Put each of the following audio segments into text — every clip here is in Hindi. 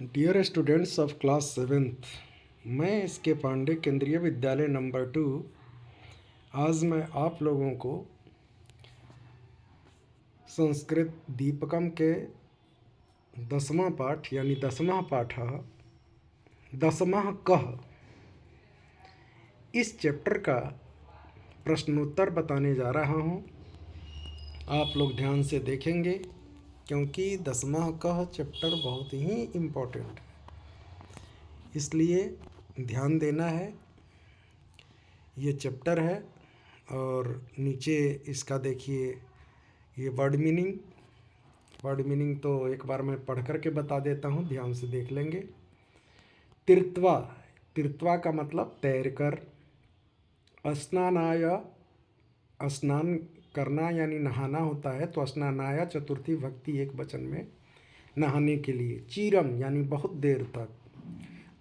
Dear students of class seventh, मैं इसके पांडे केंद्रीय विद्यालय नंबर 2। आज मैं आप लोगों को संस्कृत दीपकम के 10वां पाठ यानी 10वां पाठ 10वां कः इस चैप्टर का प्रश्नोत्तर बताने जा रहा हूँ। आप लोग ध्यान से देखेंगे क्योंकि 10वां कः चैप्टर बहुत ही इम्पोर्टेंट, इसलिए ध्यान देना है। ये चैप्टर है और नीचे इसका देखिए ये वर्ड मीनिंग तो एक बार मैं पढ़ कर के बता देता हूँ, ध्यान से देख लेंगे। तीर्थवा का मतलब तैरकर। स्नानाय, स्नान करना यानी नहाना होता है, तो स्नानाय चतुर्थी भक्ति एक वचन में नहाने के लिए। चीरम यानी बहुत देर तक।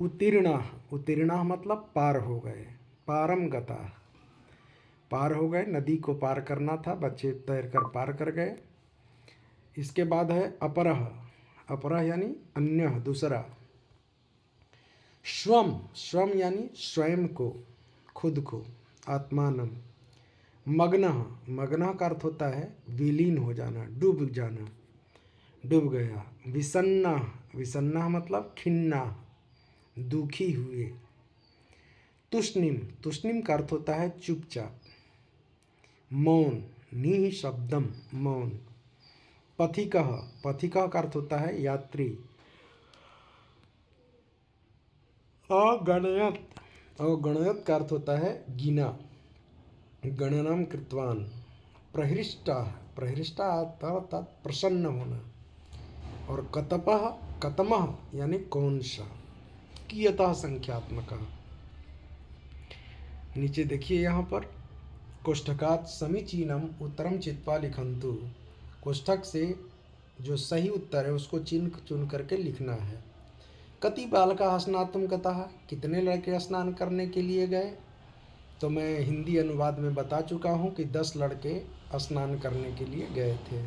उत्तीर्णा मतलब पार हो गए। पारम गता, पार हो गए, नदी को पार करना था, बच्चे तैरकर पार कर गए। इसके बाद है अपरह यानी अन्य, दूसरा। स्वम यानी स्वयं को, खुद को, आत्मानम। मग्न का अर्थ होता है विलीन हो जाना, डूब जाना, डूब गया। विसन्ना मतलब खिन्ना, दुखी हुए। तुष्णिम का अर्थ होता है चुपचाप। मौन, निःशब्दम, मौन। पथिकः का अर्थ होता है यात्री। अगणयत का अर्थ होता है गिना, गणनाम कृतवान। प्रहृष्टा अर्थात प्रसन्न होना। और कतमः यानी कौन सा। कियतः संख्यात्मक। नीचे देखिए यहाँ पर कोष्ठकात् समीचीनम उत्तरम चित्वा लिखन्तु। कोष्ठक से जो सही उत्तर है उसको चुन करके लिखना है। कति बालका स्नातुम गतः, कितने लड़के स्नान करने के लिए गए। तो मैं हिंदी अनुवाद में बता चुका हूँ कि 10 लड़के स्नान करने के लिए गए थे,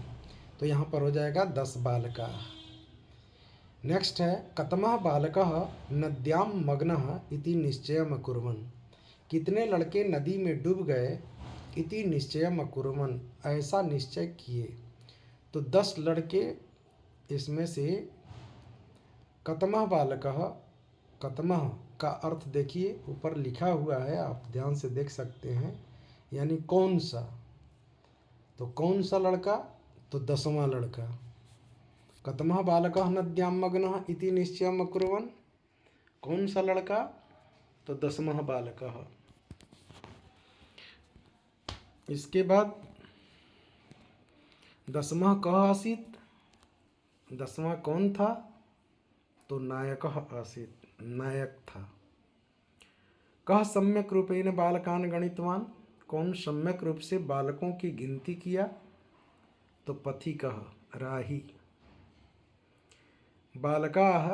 तो यहाँ पर हो जाएगा 10 बालका। नेक्स्ट है कतमः बालकः नद्यां मग्नः इति निश्चयम् अकुर्वन्, कितने लड़के नदी में डूब गए। इति निश्चयम् अकुर्वन्, ऐसा निश्चय किए। तो 10 लड़के, इसमें से कतमः बालकः, कतमः का अर्थ देखिए ऊपर लिखा हुआ है, आप ध्यान से देख सकते हैं, यानी कौन सा। तो कौन सा लड़का, तो 10वां लड़का। कतमः बालकः नद्यां मग्नः इति निश्चयम् अकुर्वन्, कौन सा लड़का, तो 10वां बालकः। इसके बाद 10वां कः आसीत्, 10वां कौन था, तो नायकः आसीत्, नायक था। कः सम्यक रूपेण बालकान् गणितवान्, कौन सम्यक रूप से बालकों की गिनती किया, तो पथिकः, राही। बालकाः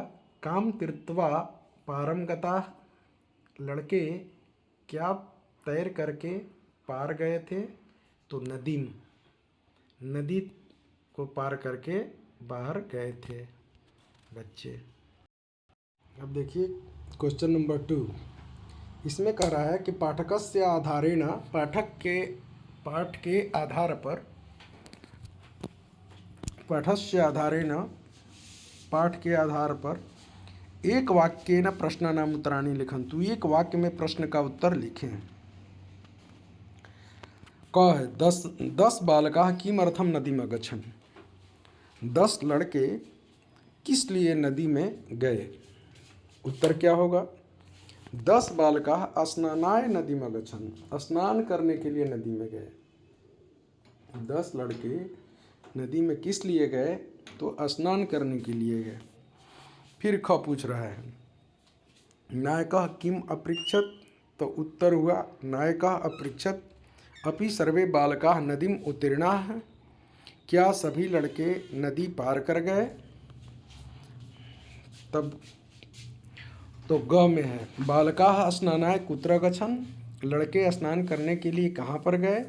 काम तीर्त्वा पारं गताः, लड़के क्या तैर करके पार गए थे, तो नदी को पार करके बाहर गए थे बच्चे। अब देखिए क्वेश्चन नंबर 2, इसमें कह रहा है कि पाठकस्य आधारेण, पाठ के आधार पर, पाठ के आधार पर एक वाक्येन प्रश्नानाम् उत्तराणि लिखन्तु, एक वाक्य में प्रश्न का उत्तर लिखें। कह है 10 बालकाः किमर्थं नदीम् अगच्छन्, 10 लड़के किस लिए नदी में गए। उत्तर क्या होगा, 10 बालकाः स्नानाय नदीम् अगच्छन्, स्नान करने के लिए नदी में गए। 10 लड़के नदी में किस लिए गए, तो स्नान करने के लिए गए। फिर ख पूछ रहा है नायकः किम अपृच्छत्, तो उत्तर हुआ नायकः अपृच्छत् अपि सर्वे बालकाः नदीम् उत्तीर्णाः, क्या सभी लड़के नदी पार कर गए। तब तो ग में है बालकाः स्नानाय कुत्र गच्छन्, लड़के स्नान करने के लिए कहाँ पर गए,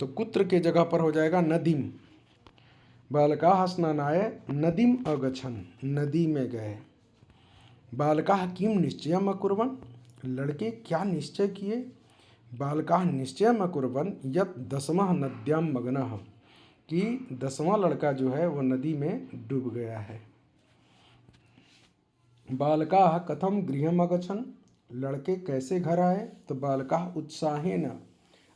तो कुत्र के जगह पर हो जाएगा नदीम। बालकाः स्नानाय नदीम अगच्छन्, नदी में गए। बालकाः किं निश्चयम् अकुर्वन्, लड़के क्या निश्चय किए। बालकाः निश्चयम् अकुर्वन् यत् दशमः नद्यां मग्नः, कि 10वां लड़का जो है वो नदी में डूब गया है। बालकाः कथं गृहम् अगच्छन्, लड़के कैसे घर आए। तो बालकाः उत्साहेन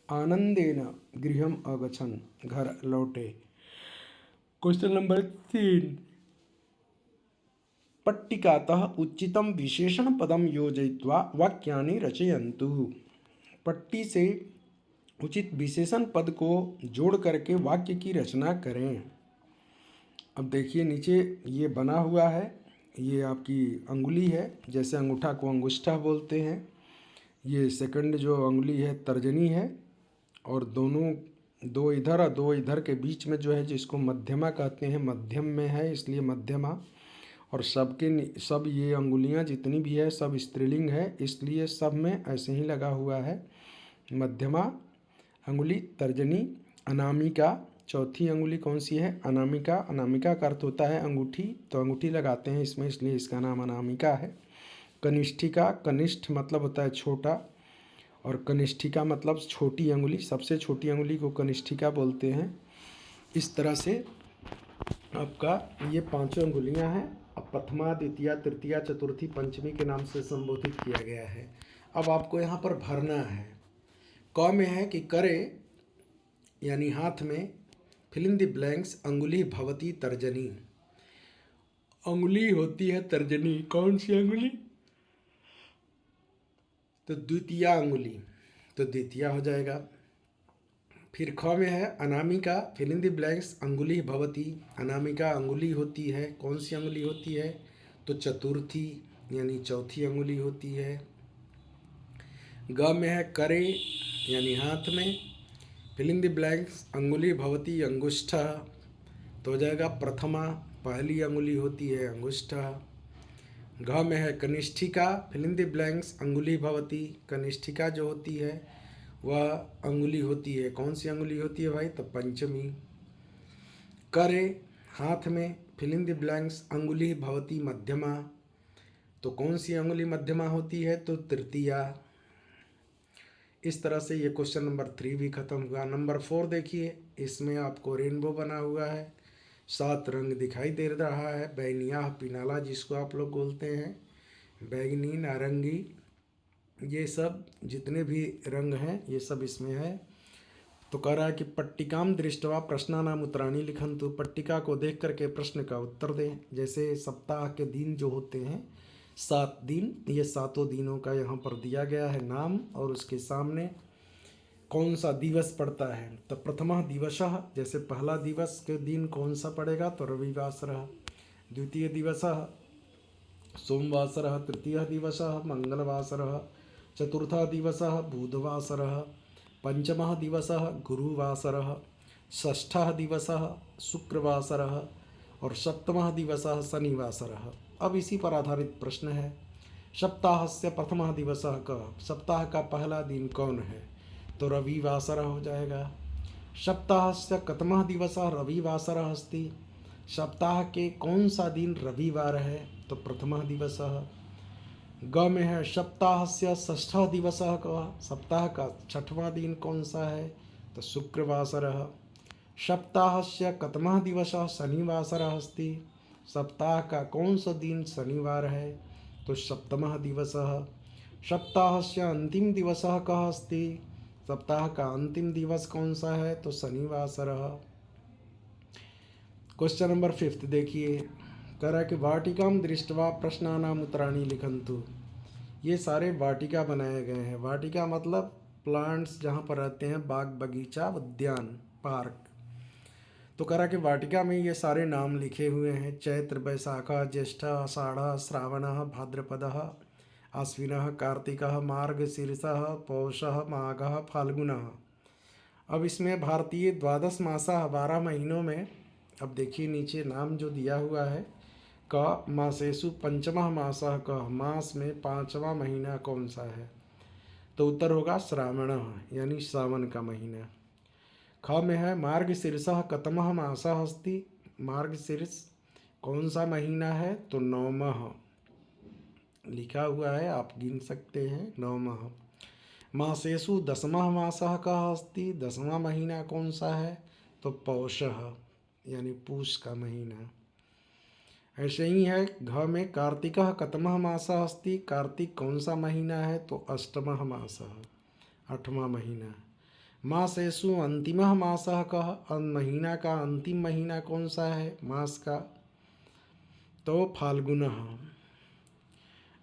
आनंदेन गृहम् अगच्छन्, घर लौटे। क्वेश्चन नंबर 3, पट्टिकातः उचितं विशेषण पदम योजयित्वा वाक्यानि रचयन्तु। पट्टी से उचित विशेषण पद को जोड़ करके वाक्य की रचना करें। अब देखिए नीचे ये बना हुआ है, ये आपकी अंगुली है, जैसे अंगूठा को अंगुष्ठा बोलते हैं। ये सेकंड जो अंगुली है तर्जनी है, और दोनों दो इधर और दो इधर के बीच में जो है जिसको मध्यमा कहते हैं, मध्यम में है इसलिए मध्यमा। और सब ये अंगुलियां जितनी भी है सब स्त्रीलिंग है, इसलिए सब में ऐसे ही लगा हुआ है मध्यमा अंगुली तर्जनी। अनामिका चौथी अंगुली कौन सी है, अनामिका। अनामिका का अर्थ होता है अंगूठी, तो अंगूठी लगाते हैं इसमें, इसलिए इसका नाम अनामिका है। कनिष्ठिका, कनिष्ठ मतलब होता है छोटा, और कनिष्ठिका मतलब छोटी अंगुली, सबसे छोटी अंगुली को कनिष्ठिका बोलते हैं। इस तरह से आपका ये पांचों अंगुलियां हैं। अब प्रथमा द्वितीया तृतीया चतुर्थी पंचमी के नाम से संबोधित किया गया है। अब आपको यहाँ पर भरना है। क में है कि करे यानी हाथ में, फिल इन द ब्लैंक्स अंगुली भवती तर्जनी, अंगुली होती है तर्जनी। कौन सी अंगुली, तो द्वितीया अंगुली, तो द्वितीया हो जाएगा। फिर ख में है अनामिका, फिल इन द ब्लैंक्स अंगुली भवती, अनामिका अंगुली होती है, कौन सी अंगुली होती है, तो चतुर्थी यानी चौथी अंगुली होती है। ग में है करे यानी हाथ में, फिल इन द ब्लैंक्स अंगुली भवती अंगुष्ठा, तो हो जाएगा प्रथमा, पहली अंगुली होती है अंगुष्ठा। घ में है कनिष्ठिका, फिल इन द ब्लैंक्स अंगुली भवती, कनिष्ठिका जो होती है वह अंगुली होती है, कौन सी अंगुली होती है भाई, तो पंचमी। करे हाथ में, फिल इन द ब्लैंक्स अंगुली भवती मध्यमा, तो कौन सी अंगुली मध्यमा होती है, तो तृतीया। इस तरह से ये क्वेश्चन नंबर 3 भी खत्म हुआ। नंबर 4 देखिए, इसमें आपको रेनबो बना हुआ है, 7 रंग दिखाई दे रहा है। बैनिया पिनाला जिसको आप लोग बोलते हैं, बैगनी नारंगी, ये सब जितने भी रंग हैं ये सब इसमें है। तो कह रहा है कि पट्टिकाम दृष्टवा प्रश्नानाम उत्तराणी लिखन्तु, पट्टिका को देख करके प्रश्न का उत्तर दें। जैसे सप्ताह के दिन जो होते हैं 7 दिन, ये सातों दिनों का यहाँ पर दिया गया है नाम, और उसके सामने कौन सा दिवस पड़ता है। तो प्रथमा दिवसः, जैसे पहला दिवस के दिन कौन सा पड़ेगा, तो रविवासरः। द्वितीय दिवसः सोमवासरः। तृतीय दिवसः मंगलवासरः। चतुर्थः दिवसः बुधवासरः। पंचमः दिवसः गुरुवासरः। षष्ठः दिवसः शुक्रवासरः। और सप्तमः दिवसः शनिवासरः। अब इसी पर आधारित प्रश्न है। सप्ताहस्य प्रथमः दिवसः कः, सप्ताह का पहला दिन कौन है, तो रविवासरः हो जाएगा। सप्ताहस्य कतमः दिवसः रविवासरः अस्ति, सप्ताह के कौन सा दिन रविवार है, तो प्रथमः दिवसः। ग में है सप्ताहस्य षष्ठः दिवसः कः, सप्ताह का छठवां दिन कौन सा है, तो शुक्रवासरः। सप्ताहस्य कतमः दिवसः शनिवासरः अस्ति, सप्ताह का कौन सा दिन शनिवार है, तो सप्तमः दिवसः। सप्ताहस्य अंतिम दिवसः कः अस्ति, सप्ताह का अंतिम दिवस कौन सा है, तो शनिवासरः। क्वेश्चन नंबर 5 देखिए, कह रहा है कि वाटिकाम दृष्टवा प्रश्नानाम उत्तराणी लिखन्तु। ये सारे वाटिका बनाए गए हैं। वाटिका मतलब प्लांट्स जहाँ पर रहते हैं, बाग बगीचा उद्यान पार्क। तो कह रहा कि वाटिका में ये सारे नाम लिखे हुए हैं। चैत्र बैसाखः ज्येष्ठ आषाढ़ श्रावणः भाद्रपदः आश्विनः कार्तिकः मार्गशीर्षः पौषः माघः फाल्गुनः। अब इसमें भारतीय 12 मासा 12 महीनों में, अब देखिए नीचे नाम जो दिया हुआ है, क मासेषु पंचमः मासः कः, मास में 5वां महीना कौन सा है, तो उत्तर होगा श्रावणः यानी सावन का महीना। ख में है मार्गशीर्षः कतमः मासः अस्ति, मार्गशीर्ष कौन सा महीना है, तो 9वां। लिखा हुआ है, आप गिन सकते हैं। 9 माह। मासेषु दशमः मासः कः अस्ति, 10वां महीना कौन सा है, तो पौषः यानी पूष का महीना। ऐसे ही है घ में कार्तिकः कतमः मासः अस्ति, कार्तिक कौन सा महीना है, तो अष्टमः मासः 8वां महीना। मासेषु अंतिमः मासः कः, महीना का अंतिम महीना कौन सा है मास का, तो फाल्गुनः।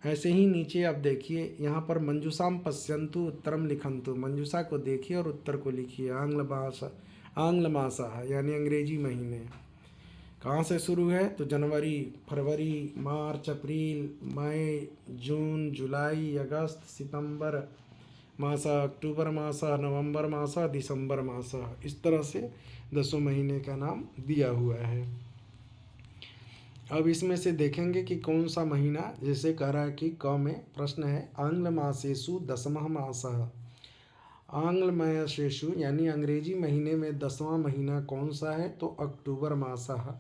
ऐसे ही नीचे आप देखिए यहाँ पर मंजूषाम पश्यन्तु उत्तरम लिखन्तु, मंजूषा को देखिए और उत्तर को लिखिए। आंग्ल मासा यानी अंग्रेजी महीने कहाँ से शुरू है, तो जनवरी, फरवरी, मार्च, अप्रैल, मई, जून, जुलाई, अगस्त, सितंबर मास, अक्टूबर मास, नवंबर मास, दिसंबर मास, इस तरह से 10 महीने का नाम दिया हुआ है। अब इसमें से देखेंगे कि कौन सा महीना, जैसे कह रहा है कि क में प्रश्न है आंग्ल मासेषु दशमः मासः, आंग्ल मासेषु यानी अंग्रेजी महीने में 10वां महीना कौन सा है, तो अक्टूबर मासः।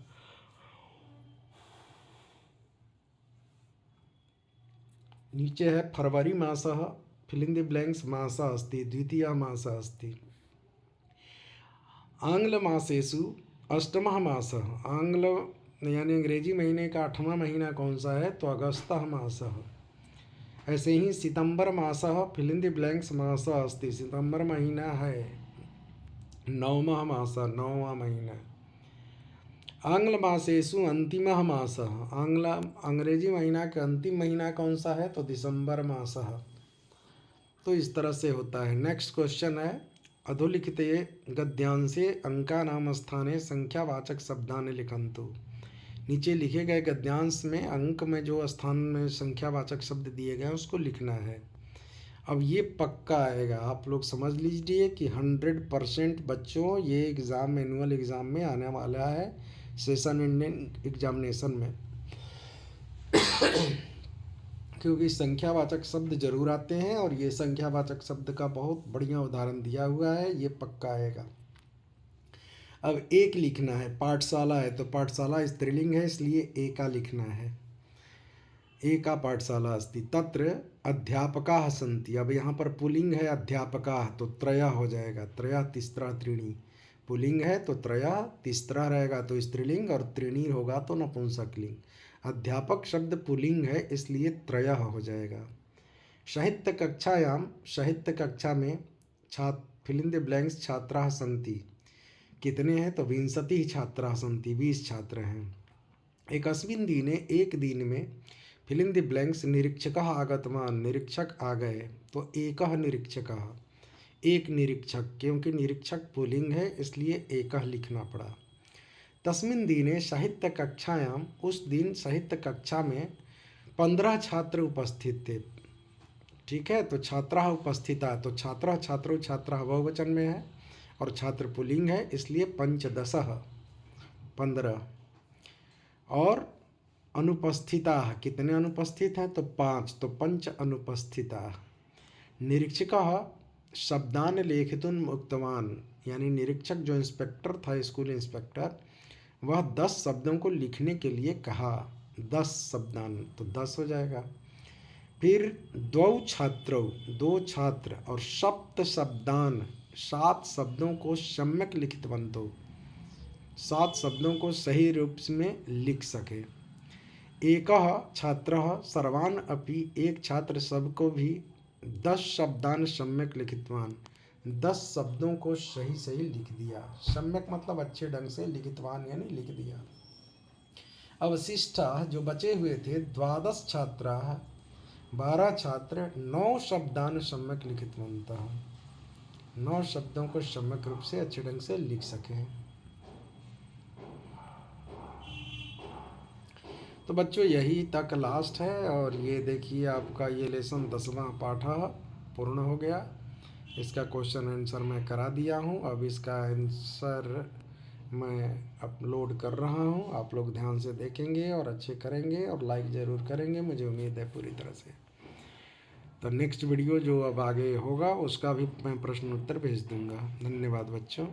नीचे है फरवरी मासः, फिल इन द ब्लैंक्स मासः अस्ति, द्वितीयः मासः अस्ति। आंग्ल मासेषु अष्टमः मासः, आंग्ल यानी अंग्रेजी महीने का 8वां महीना कौन सा है, तो अगस्तः मासः। ऐसे ही सितंबर मासः, फिल इन द ब्लैंक्स मासः अस्ति, सितंबर महीना है 9वां मासः, 9वां महीना। आंग्ल मासेषु अंतिमः मासः, अंग्रेजी महीना का अंतिम महीना कौन सा है, तो दिसंबर मासः। तो इस तरह से होता है। नेक्स्ट क्वेश्चन है अधोलिखिते गद्यांशे अंकानां स्थाने संख्यावाचक शब्दानि लिखन्तु। नीचे लिखे गए गद्यांश में अंक में जो स्थान में संख्यावाचक शब्द दिए गए हैं उसको लिखना है। अब ये पक्का आएगा, आप लोग समझ लीजिए कि 100% बच्चों ये एग्ज़ाम एनुअल एग्ज़ाम में आने वाला है, सेशन इंडियन एग्जामिनेशन में क्योंकि संख्यावाचक शब्द जरूर आते हैं और ये संख्यावाचक शब्द का बहुत बढ़िया उदाहरण दिया हुआ है, ये पक्का आएगा। अब एक लिखना है, पाठशाला है तो पाठशाला स्त्रीलिंग है इसलिए एका लिखना है, एका पाठशाला अस्ति। तत्र अध्यापकाः सन्ति, अब यहाँ पर पुल्लिंग है अध्यापकाः तो त्रयः हो जाएगा, त्रयः तिस्रः त्रीणि। पुल्लिंग है तो त्रयः, तिस्रः रहेगा तो स्त्रीलिंग और त्रीणि होगा तो नपुंसकलिंग। अध्यापक शब्द पुल्लिंग है इसलिए त्रयः हो जाएगा। साहित्य कक्षायाम, साहित्य कक्षा में छात्र, फिल इन द ब्लैंक्स छात्राः सन्ति, कितने हैं, तो 20 छात्राः सन्ति, 20 छात्र हैं। एकस्मिन् दिने, एक दिन में, फिल इन द ब्लैंक्स निरीक्षकः आगतवान्, निरीक्षक आ गए तो एकः निरीक्षकः, एक निरीक्षक, क्योंकि निरीक्षक पुल्लिंग है इसलिए एकः लिखना पड़ा। तस्मिन् दिने साहित्य कक्षायाम, उस दिन साहित्य कक्षा में 15 छात्र उपस्थित थे। ठीक है, तो छात्राः उपस्थिता, तो छात्रः छात्रो छात्राः बहुवचन में है और छात्र पुल्लिंग है इसलिए पंचदशः 15। और अनुपस्थिताः, कितने अनुपस्थित हैं, तो 5, तो पंच अनुपस्थिताः। निरीक्षकः शब्दान लेखितुम् उक्तवान्, यानी निरीक्षक जो इंस्पेक्टर था, स्कूल इंस्पेक्टर, वह 10 शब्दों को लिखने के लिए कहा। 10 शब्दान तो 10 हो जाएगा। फिर द्वौ छात्रौ, 2 छात्र, और सप्त शब्दान, 7 शब्दों को सम्यक लिखितवन्तौ, 7 शब्दों को सही रूप में लिख सके। एकः छात्रः सर्वान् अपि, एक छात्र सबको भी 10 शब्दान सम्यक लिखितवान्, 10 शब्दों को सही सही लिख दिया। सम्यक मतलब अच्छे ढंग से, लिखितवान यानी लिख दिया। अवशिष्टाः, जो बचे हुए थे, 12 छात्राः, 12 छात्र 9 शब्दान सम्यक लिखितवन्तः, 9 शब्दों को सम्यक रूप से अच्छे ढंग से लिख सकें। तो बच्चों यही तक लास्ट है और ये देखिए आपका ये लेसन 10वां पाठ पूर्ण हो गया। इसका क्वेश्चन आंसर मैं करा दिया हूँ, अब इसका आंसर मैं अपलोड कर रहा हूँ, आप लोग ध्यान से देखेंगे और अच्छे करेंगे और लाइक ज़रूर करेंगे, मुझे उम्मीद है पूरी तरह से। तो नेक्स्ट वीडियो जो अब आगे होगा उसका भी मैं प्रश्न उत्तर भेज दूँगा। धन्यवाद बच्चों।